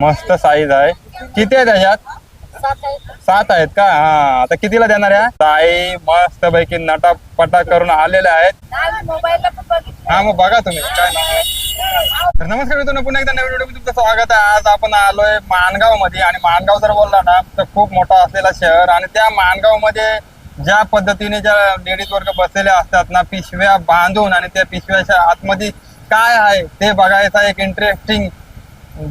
मस्त साईज आहे. किती आहे त्याच्यात? 7 आहेत का? हा, आता कितीला देणार आहे? ताई मस्त पैकी नटापटा करून आलेल्या आहेत. हा, मग बघा तुम्ही काय नाव आहे. तर नमस्कार मित्रांनो, पुन्हा एकदा नवीन व्हिडिओ तुमचं स्वागत आहे. आज आपण आलोय माणगाव मध्ये, आणि माणगाव जर बोलला ना तर खूप मोठा असलेला शहर, आणि त्या माणगाव मध्ये ज्या पद्धतीने ज्या लेडीज वर्ग बसलेल्या असतात ना पिशव्या बांधून, आणि त्या पिशव्याच्या आतमध्ये काय आहे ते बघायचा एक इंटरेस्टिंग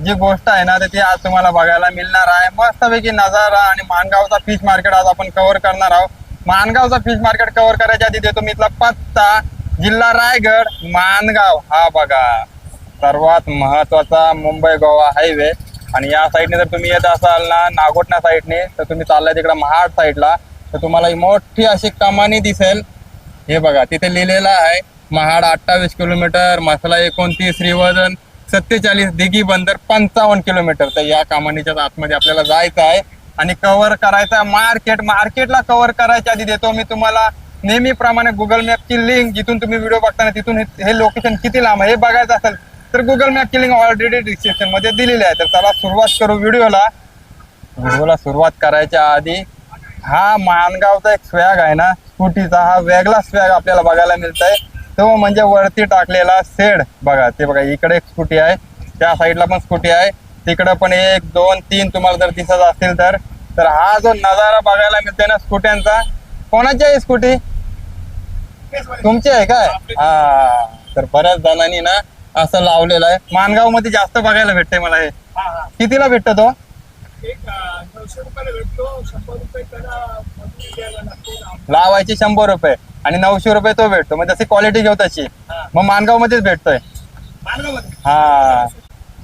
जी गोष्ट आहे ना, तर ती आज तुम्हाला बघायला मिळणार आहे. मस्तपैकी नजारा आणि माणगावचा फिश मार्केट आज आपण कव्हर करणार आहोत. माणगावचा फिश मार्केट कव्हर करायच्या आधी देतो मी इथला पत्ता, जिल्हा रायगड, माणगाव. हा बघा, सर्वात महत्वाचा मुंबई गोवा हायवे. आणि या साईडने जर तुम्ही येत असाल ना नागोठणा साईडने, तर तुम्ही चाललाय तिकडे महाड साईडला, तर तुम्हाला ही मोठी अशी कमानी दिसेल. हे बघा, तिथे लिहिलेलं आहे महाड 28 किलोमीटर, मसला 29, श्रीवर्धन 47, दिघी बंदर 55 किलोमीटर. तर या कमानीच्या आतमध्ये आपल्याला जायचं आहे आणि कव्हर करायचं मार्केट. मार्केटला कव्हर करायच्या आधी देतो मी तुम्हाला नेहमीप्रमाणे गुगल मॅपची लिंक. जिथून तुम्ही व्हिडिओ बघताना तिथून हे लोकेशन किती लांब आहे हे बघायचं असेल तर गुगल मॅपची लिंक ऑलरेडी डिस्क्रिप्शन मध्ये दिलेली आहे. तर चला सुरुवात करू व्हिडिओला सुरुवात करायच्या आधी हा माणगावचा एक स्वॅग आहे ना स्कूटीचा, हा वेगळा स्वॅग आपल्याला बघायला मिळतंय. तो म्हणजे वरती टाकलेला शेड बघा. ते बघा, इकडे एक स्कूटी आहे, त्या साईडला पण स्कूटी आहे, तिकडे पण 1 2 3 तुम्हाला जर दिसत असतील तर हा जो नजारा बघायला मिळतोय ना स्कूट्यांचा, कोणाची आहे स्कूटी? तुमची आहे काय? हा, तर बऱ्याच जणांनी ना असं लावलेलं आहे. माणगाव मध्ये जास्त बघायला भेटते मला हे. कितीला भेटतो तो? 900 रुपयाला भेटतो. 100 रुपये त्याला द्यायला लागतो. लावायचे 100 रुपये आणि 900 रुपये तो भेटतो. मग जशी क्वालिटी घेऊ तशी. मग माणगाव मध्येच भेटतोय. हा,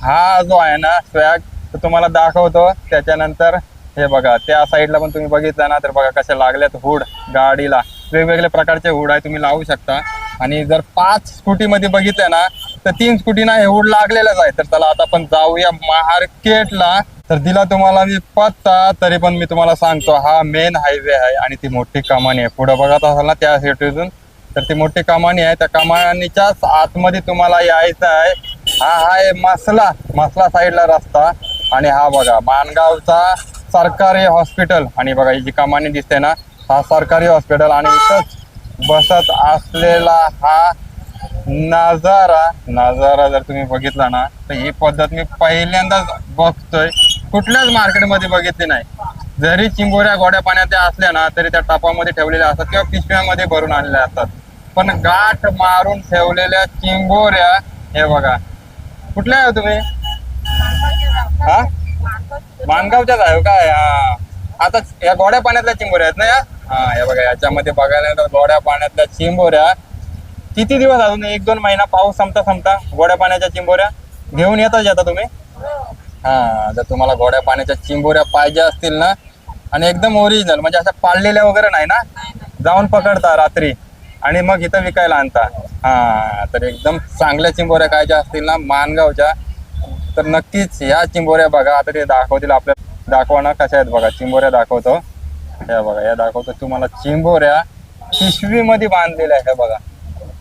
हा जो आहे ना स्वॅग तो तुम्हाला दाखवतो. त्याच्यानंतर हे बघा, त्या साईडला पण तुम्ही बघितलं ना तर बघा कशा लागल्यात हुड गाडीला. वेगवेगळ्या प्रकारचे हुड आहे, तुम्ही लावू शकता. आणि जर 5 स्कूटी मध्ये बघितलं ना तर 3 स्कूटीना हे हुड लागलेलंच आहे. तर चला आता आपण जाऊया मार्केटला. तर दिला तुम्हाला मी पत्ता, तरी पण मी तुम्हाला सांगतो हा मेन हायवे आहे आणि ती मोठी कमानी आहे. पुढे बघत असाल ना त्या सिटीतून, तर ती मोठी कमानी आहे. त्या कमानीच्या आतमध्ये तुम्हाला यायचं आहे. हा आहे मसला साईडला रस्ता. आणि हा बघा माणगावचा सरकारी हॉस्पिटल. आणि बघा ही जी कमानी दिसते ना, हा सरकारी हॉस्पिटल, आणि इथंच बसत असलेला हा नजारा जर तुम्ही बघितला ना तर ही पद्धत मी पहिल्यांदाच बघतोय, कुठल्याच मार्केटमध्ये बघितली नाही. जरी चिंबोऱ्या गोड्या पाण्यात असल्या ना तरी त्या टपामध्ये ठेवलेल्या असतात किंवा पिशव्यामध्ये भरून आणलेल्या असतात. पण गाठ मारून ठेवलेल्या चिंबोऱ्या हे बघा. कुठल्या आहे तुम्ही? हा, माणगावच्याच आहे काय? हा, आता या गोड्या पाण्यातल्या चिंबोऱ्या आहेत ना या. हा, हे बघा, याच्यामध्ये बघायला तर गोड्या पाण्यातल्या चिंबोऱ्या. किती दिवस अजून? 1 2 महिना पाऊस संपता गोड्या पाण्याच्या चिंबोऱ्या घेऊन येता तुम्ही. हा, जर तुम्हाला गोड्या पाण्याच्या चिंबोऱ्या पाहिजे असतील ना, आणि एकदम ओरिजिनल म्हणजे अशा पाळलेल्या वगैरे नाही ना, जाऊन पकडता रात्री आणि मग इथं विकायला आणता. हा, तर एकदम चांगल्या चिंबोऱ्या खायच्या असतील ना माणगावच्या, तर नक्कीच ह्या चिंबोऱ्या बघा. आता ते दाखवतील आपल्याला. दाखवा ना कशा आहेत बघा चिंबोऱ्या दाखवतो. हे बघा, या दाखवतो तुम्हाला चिंबोऱ्या पिशवीमध्ये बांधलेल्या आहे. हे बघा.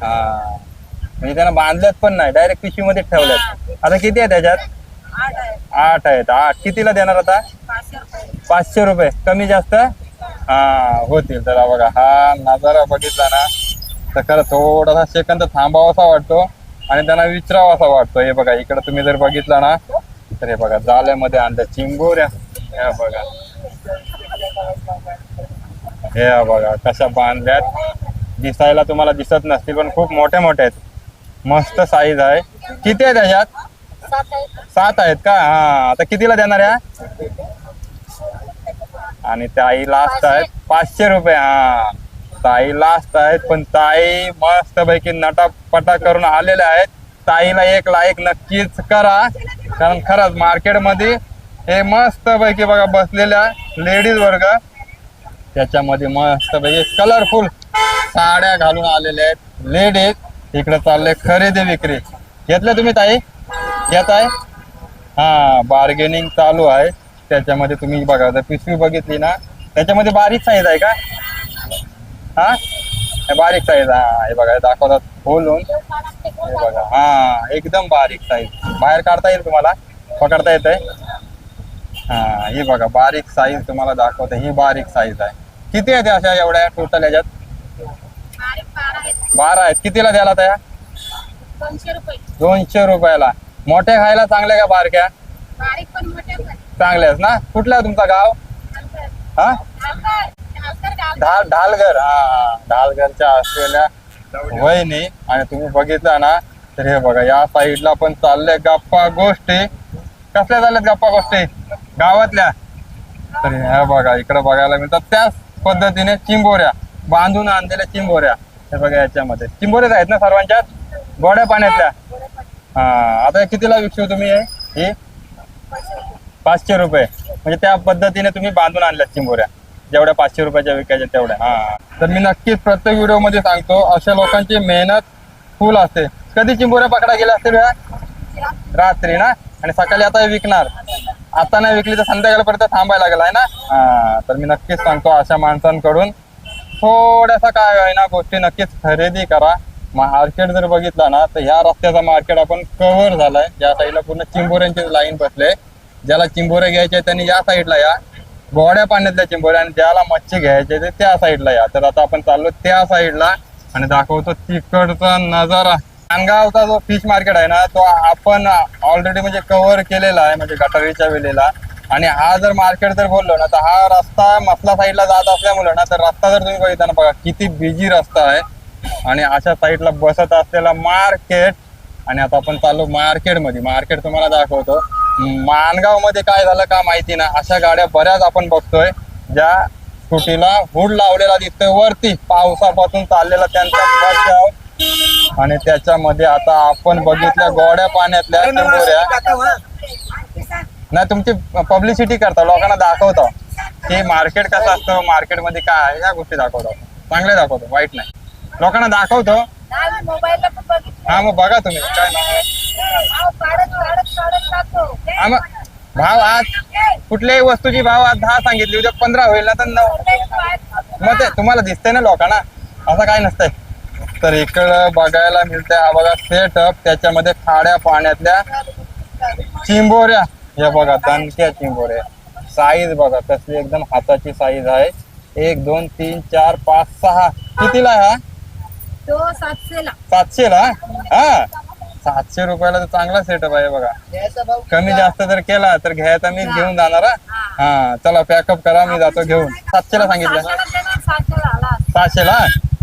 हा, म्हणजे त्यांना बांधल्यात पण नाही, डायरेक्ट पिशवीमध्ये ठेवल्यात. आता किती आहे त्याच्यात? 8 आहेत. 8 कितीला देणार आता? 500 रुपये. कमी जास्त हा होतील. तर बघा, हा नजारा बघितला ना तर खरं थोडासा सेकंद थांबावासा वाटतो आणि त्यांना विचारावासा वाटतो. हे बघा, इकडे तुम्ही जर बघितला ना तर हे बघा जाल्यामध्ये आणल्या चिंबोऱ्या. हे बघा, हे बघा कशा बांधल्यात. दिसायला तुम्हाला दिसत नसतील पण खूप मोठ्या मोठ्या आहेत. मस्त साईज आहे. किती आहे त्याच्यात? 7 आहेत का? हा, आता कितीला देणार या? आणि ताई लास्ट आहेत 500 रुपये. हा, ताई लास्ट आहेत, पण ताई मस्त पैकी नटापटा करून आलेल्या आहेत. ताईला एक लाईक नक्कीच करा, कारण खरंच मार्केटमध्ये हे मस्त पैकी बघा बसलेल्या लेडीज वर्ग, त्याच्यामध्ये मस्त पैकी कलरफुल साड्या घालून आलेल्या आहेत लेडीज. इकडे चालले खरेदी विक्री. घेतले तुम्ही ताई? घेत आहे? हा, बार्गेनिंग चालू आहे. त्याच्यामध्ये तुम्ही बघा, जर पिशवी बघितली ना त्याच्यामध्ये बारीक साईज आहे का? हा, बारीक साईज. हा, हे बघा दाखवतात खोलून. हे बघा, हा एकदम बारीक साईज. बाहेर काढता येईल तुम्हाला, पकडता येत आहे. हा ही बघा बारीक साईज तुम्हाला दाखवते, ही बारीक साईज आहे. किती आहे त्या अशा एवढ्या टोटल याच्यात? 12 आहेत. कितीला द्याला त्या? 200 रुपये. 200 रुपयाला. मोठ्या खायला चांगल्या का बारक्या? बारीक पण मोठे पण. चांगल्याच ना. कुठला आहे तुमचा गाव? हा ढालघर. हा ढालघरच्या असलेल्या वहिनी. आणि तुम्ही बघितलं ना तर हे बघा या साईडला पण चालले गप्पा गोष्टी. कसल्या चालल्यात गप्पा गोष्टी? गावातल्या. तर हे बघा इकडे बघायला मिळतात त्याच पद्धतीने चिंबोऱ्या, बांधून आणलेल्या चिंबोऱ्या. हे बघा याच्यामध्ये चिंबोऱ्याच आहेत ना सर्वांच्यात, गोड्या पाण्यातल्या. हा आता कितीला विकतो तुम्ही हे? 500 रुपये. म्हणजे त्या पद्धतीने तुम्ही बांधून आणल्यात चिंबोऱ्या, जेवढ्या 500 रुपयाच्या विकायच्या तेवढ्या. हा तर मी नक्कीच प्रत्येक व्हिडिओ मध्ये सांगतो अशा लोकांची मेहनत फुल असते. कधी चिंबोऱ्या पकडा गेल्या असतील रात्री ना, आणि सकाळी आता विकणार. आता नाही विकली तर संध्याकाळपर्यंत थांबायला लागेल आहे ना. हा तर मी नक्कीच सांगतो अशा माणसांकडून थोड्यासा काय आहे ना गोष्टी नक्कीच खरेदी करा. मार्केट जर बघितला ना तर ह्या रस्त्याचा मार्केट आपण कव्हर झालाय. या साईडला पूर्ण चिंबोऱ्यांची लाईन बसले. ज्याला चिंबोरे घ्यायचे त्यांनी या साईडला या, गोड्या पाण्यातल्या चिंबोऱ्या. आणि ज्याला मच्छी घ्यायचे ते त्या साईडला या. तर आता आपण चाललो त्या साईडला आणि दाखवतो तिकडचा नजारा. माणगावचा जो फिश मार्केट आहे ना तो आपण ऑलरेडी म्हणजे कव्हर केलेला आहे, म्हणजे गटारीच्या वेळेला. आणि हा जर मार्केट जर बोललो ना तर हा रस्ता मसला साईडला जात असल्यामुळे ना तर रस्ता जर तुम्ही बघितला ना बघा किती बिझी रस्ता आहे. आणि अशा साईडला बसत असलेला मार्केट. आणि आता आपण चाललो मार्केटमध्ये. मार्केट तुम्हाला दाखवतो. माणगाव मध्ये काय झालं का माहिती ना, अशा गाड्या बऱ्याच आपण बघतोय ज्या स्कूटीला हुड लावलेला दिसतोय वरती, पावसापासून चाललेला त्यांचा बचाव. आणि त्याच्यामध्ये आता आपण बघितल्या गोड्या पाण्यातल्या चिंबोऱ्या. नाही तुमची पब्लिसिटी करता, लोकांना दाखवतो की मार्केट कसं असतं, मार्केटमध्ये काय आहे, या गोष्टी दाखवतो. चांगले दाखवतो, वाईट नाही. लोकांना दाखवतो. मोबाईलला पण बघितलं. हा मग बघा तुम्ही काय हा मग भाव आज कुठल्याही वस्तूची भाव आज 10 सांगितली, उद्या 15 होईल ना तर 9. मग ते तुम्हाला दिसतंय ना लोकांना, असं काय नसतंय. तर इकडं बघायला मिळतंय हा बघा सेटअप, त्याच्यामध्ये खाड्या पाण्यातल्या चिंबोऱ्या. हे बघा दणक्या चिंबोऱ्या. साईज बघा कसली एकदम हाताची साईज आहे. 1 2 3 4 5 6. कितीला हा? तो 700 ला. 700 ला. हा 700 रुपयाला तर चांगला सेटअप आहे बघा. कमी जास्त जर केला तर घ्यायचा मी घेऊन जाणार. हा चला पॅकअप करा, मी जातो घेऊन. 700 ला सांगितलं. 700 ला.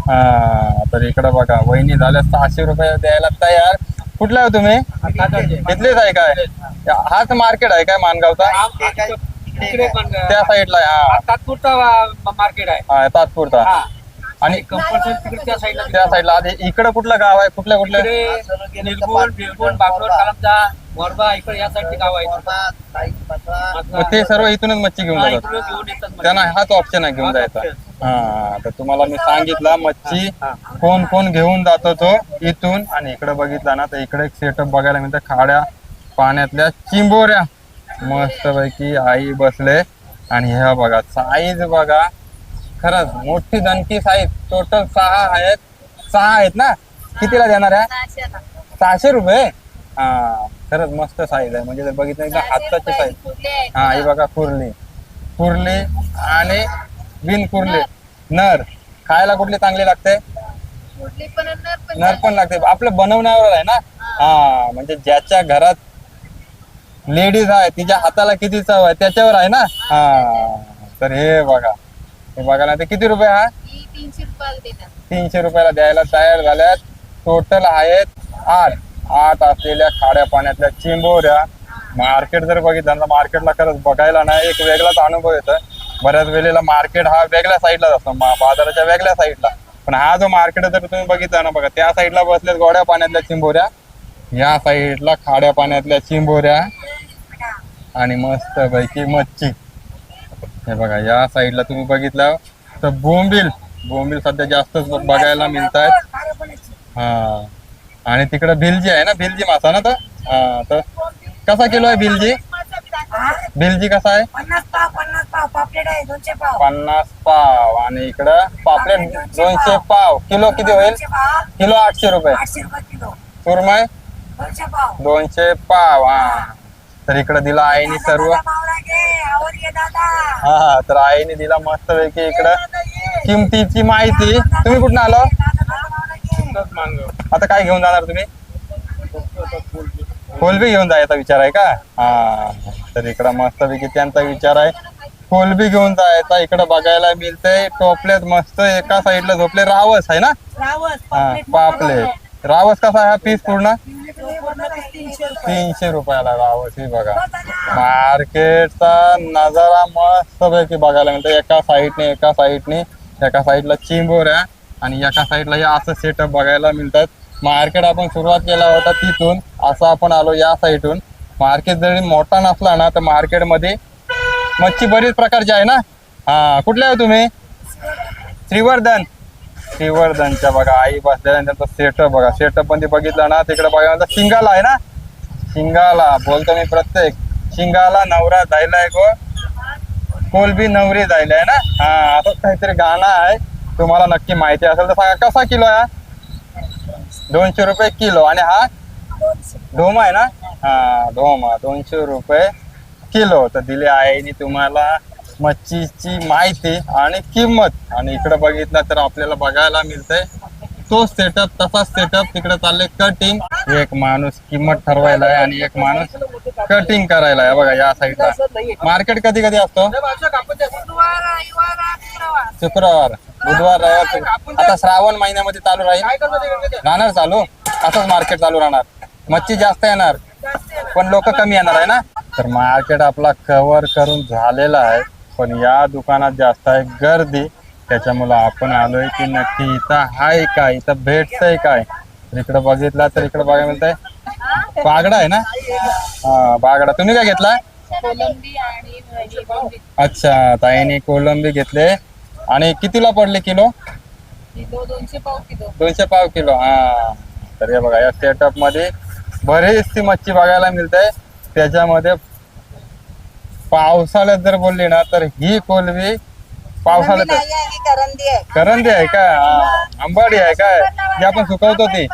हा तर इकडे बघा वहिनी झाल्या 600 रुपये द्यायला तयार. कुठला आहे तुम्ही? इथलेच आहे काय? हाच मार्केट आहे काय माणगावचा? त्या साईडला आहे. हा तात्पुरता मार्केट आहे. हा तात्पुरता. आणि त्या साईडला त्या साईडला आधी इकडे कुठलं गाव आहे? कुठल्या निलगुण बागलोड कालमदा मोरबा इकडे या साईडचे गाव आहे. मग ते सर्व इथूनच मच्छी घेऊन जातात. घेऊन येतात. त्यांना हाच ऑप्शन आहे घेऊन जायचा. हा तर तुम्हाला मी सांगितलं मच्छी कोण कोण घेऊन जातो तो इथून. आणि इकडे बघितला ना तर इकडे एक सेटअप बघायला मिळतं, खाड्या पाण्यातल्या चिंबोऱ्या. मस्त पैकी आई बसले. आणि ह्या बघा साईज बघा, खरंच मोठी दणकी साईज. टोटल 6 आहेत. 6 आहेत ना. कितीला देणार आहे? 600 रुपये. हा खरंच मस्त साईज आहे, म्हणजे जर बघितलं एकदा हाताची साईज. हा ही बघा कुर्ली, कुर्ली आणि बिन कुर्ली. नर खायला कुठली चांगली लागते? नर पण लागते. आपलं बनवण्यावर आहे ना. हा म्हणजे ज्याच्या घरात लेडीज आहे तिच्या हाताला किती चव आहे त्याच्यावर आहे ना. हा तर हे बघा, हे बघायला ते किती रुपये? हा 300 रुपयाला द्यायला तयार झाल्यात. टोटल आहेत 8 असलेल्या खाड्या पाण्यातल्या चिंबोऱ्या. मार्केट जर बघितलं ना मार्केटला खरंच बघायला ना एक वेगळाच अनुभव येतो. बऱ्याच वेळेला मार्केट हा वेगळ्या साईडलाच असतो, बाजाराच्या वेगळ्या साईडला. पण हा जो मार्केट जर तुम्ही बघितला ना बघा त्या साईडला बसल्यात गोड्या पाण्यातल्या चिंबोऱ्या, या साईडला खाड्या पाण्यातल्या चिंबोऱ्या आणि मस्त पैकी मच्छी. हे बघा या साईडला तुम्ही बघितलं तर बोंबील सध्या जास्तच बघायला मिळत आहेत. हा आणि तिकडे भिलजी आहे ना, भिलजी मासा ना. तर कसा किलो आहे भिलजी? भिलजी कसा आहे? 50 पाव. पापलेट आहे 200 पाव. 50 पाव. आणि इकडं पापलेट 200 पाव. किलो किती होईल? किलो 800 रुपये. 800 रुपये किलो. सुरमई 200 पाव. 200 पाव. हा तर इकडे दिला आईने सर्व आवर ये दादा. हा तर आईने दिला मस्त पैकी इकडं किमतीची माहिती. तुम्ही कुठून आलो? आता काय घेऊन जाणार तुम्ही? कोलबी घेऊन जायचा विचार आहे का? हा तर इकडं मस्त पैकी त्यांचा विचार आहे कोलबी घेऊन जायचा. इकडं बघायला मिळतंय टोपल्यात मस्त एका साईडला झोपले रावस आहे ना. रावस हा पापलेट रावस कसा आहे हा पीस पूर्ण? 300 300 रुपयाला रावस. हे बघा मार्केटचा नजारा मस्त पैकी बघायला मिळतो. एका साईडला चिंबोऱ्या आणि एका साईडला हे असं सेटअप बघायला मिळतात. मार्केट आपण सुरुवात केला होता तिथून असं आपण आलो या साईडून. मार्केट जरी मोठा नसला ना तर मार्केटमध्ये मच्छी बरीच प्रकारची आहे ना. हा कुठले आहे तुम्ही? श्रीवर्धनच्या बघा आई बसलेल्या त्यांचा सेटअप बघा. सेटअप मध्ये बघितलं ना तिकडे बघा शिंगाला आहे ना. शिंगाला बोलतो मी प्रत्येक शिंगाला नवरा जायलाय गो कोलबी नवरी जायलाय ना. हा असंच काहीतरी गाणं आहे. तुम्हाला नक्की माहिती असेल तर सांगा. कसा किलो आहे? 200 रुपये किलो. आणि हा ढोमा आहे ना. हा ढोमा 200 रुपये किलो. तर दिली आईने तुम्हाला मच्छीची माहिती आणि किंमत. आणि इकडे बघितलं तर आपल्याला बघायला मिळतंय तो सेटअप तसाच सेटअप तिकडे चालले कटिंग. एक माणूस किंमत ठरवायला आहे आणि एक माणूस कटिंग करायला आहे. बघा या साईडला मार्केट कधी कधी असतो? शुक्रवार बुधवार रविवार. आता श्रावण महिन्यामध्ये चालू राहणार चालू असंच मार्केट चालू राहणार. मच्छी जास्त येणार पण लोक कमी येणार आहे ना. तर मार्केट आपला कव्हर करून झालेला आहे पण या दुकानात जास्त आहे गर्दी. त्याच्यामुळे आपण आलोय की नक्की इथं आहे काय इथं भेटतंय काय. इकडे बघितला तर इकडे बघायला मिळतंय बागडा आहे ना. हा बागडा. तुम्ही काय घेतला? कोलंबी आणि अच्छा ताईने कोलंबी घेतले. आणि कितीला पडले किलो? 200 पाव किलो. 200 पाव किलो. हा तर हे बघा या सेटअप मध्ये बरीचशी मच्छी बघायला मिळते. त्याच्यामध्ये पावसाळ्यात जर बोलली ना तर ही कोलबी पावसाळ्यात करंदी आहे का? आंबाडी आहे काय जी आपण सुकवतो ती?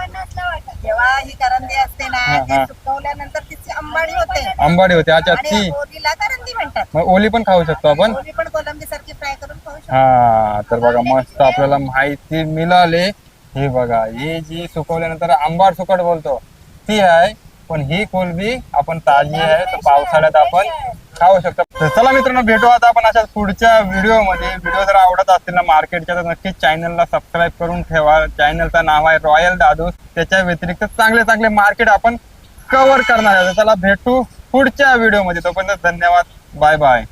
जेव्हा ही करंदी असते ना हा, ती हा. सुकवल्यानंतर तिची अंबाडी होते आंबाडी होते. अच्छा आणि ती ओलीला करंदी म्हणतात. मग ओली पण खाऊ शकतो आपण. ओली पण कोलंबी सारखी फ्राय करून खाऊ शकतो. हा तर बघा मस्त आपल्याला माहिती मिळाली. हे बघा ही जी सुकवल्यानंतर आंबाड सुकट बोलतो ती आहे पण ही कोलबी आपण ताजी आहे तर पावसाळ्यात आपण खाऊ शकतो. तर चला मित्रांनो भेटू आता आपण अशा पुढच्या व्हिडिओमध्ये. व्हिडिओ जर आवडत असतील ना मार्केटच्या तर नक्कीच चॅनलला सबस्क्राईब करून ठेवा. चॅनलचं नाव आहे रॉयल दादूस. त्याच्या व्यतिरिक्त चांगले चांगले मार्केट आपण कव्हर करणार आहे. चला भेटू पुढच्या व्हिडिओमध्ये. तोपर्यंत धन्यवाद. Bye bye.